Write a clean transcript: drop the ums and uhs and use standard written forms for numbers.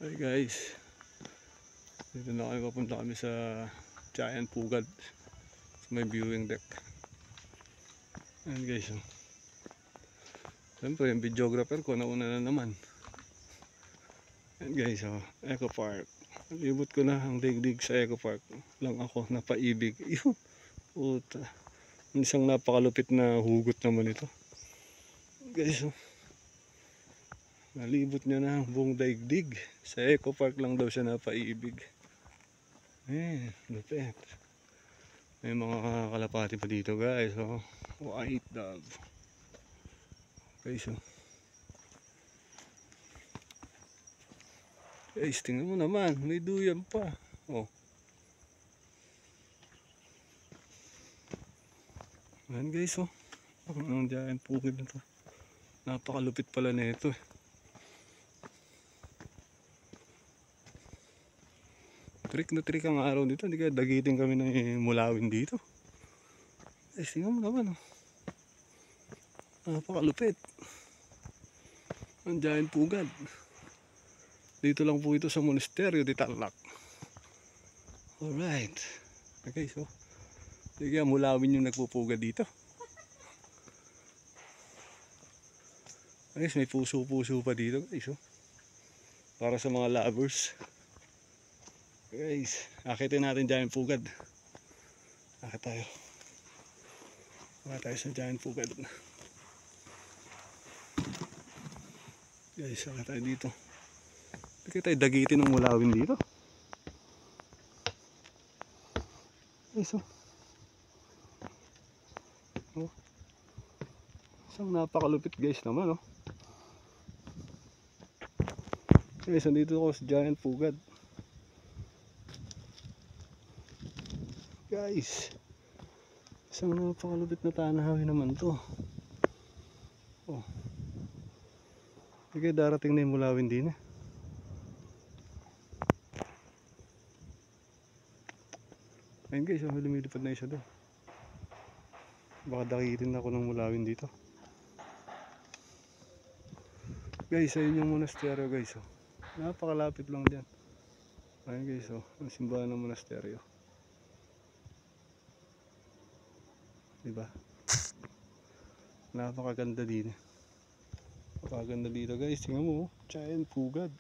Hi guys, dito na kami, papunta kami sa Giant Pugad sa may viewing deck. Ayan guys, oh. Siyempre yung videographer ko nauna na naman. Ayan guys, oh. Eco Park. Libot ko na ang digdig sa Eco Park lang ako napaibig. Yun, puta, isang napakalupit na hugot naman ito guys, oh. Nalibot niya na ang buong daigdig. Sa Eco Park lang daw siya napaibig. Eh, lupit. May mga kalapati pa dito guys, oh. White dove. Guys, oh. Guys, tingnan mo naman, may duyan pa. Oh. Ayan guys, oh. Ang giant pugad na to. Napakalupit pala na ito, eh. Trick na trick ang araw dito, hindi kaya dagitin kami ng mulawin dito. Guys, tingnan mo naman, oh. Napakalupit. Ang giant pugad. Dito lang po ito sa Monasterio de Tarlac. Alright. Okay, so hindi kaya mulawin yung nagpupugad dito. Guys, may puso-puso pa dito guys, oh. Para sa mga lovers. Guys, akitin natin giant pugad. Akit tayo. Akit tayo sa giant pugad. Guys, akit tayo dito. Hindi tayo dagitin ng mulawin dito. Guys, oh. Oh. Isang napakalupit guys naman, oh. Guys, nandito ako sa giant pugad. Guys, isang napakalupit na tanawin naman to. Oh. Sige, darating na yung mulawin din, eh. Ayun guys, oh, lumilipad na isa doon. Baka dakitin ako ng mulawin dito. Guys, ayun yung monasteryo guys, oh. Napakalapit lang dyan. Ayun guys, oh, ang simbahan ng monasteryo. Diba? Napakaganda din. Napakaganda dito guys. Tingnan mo, oh, giant pugad.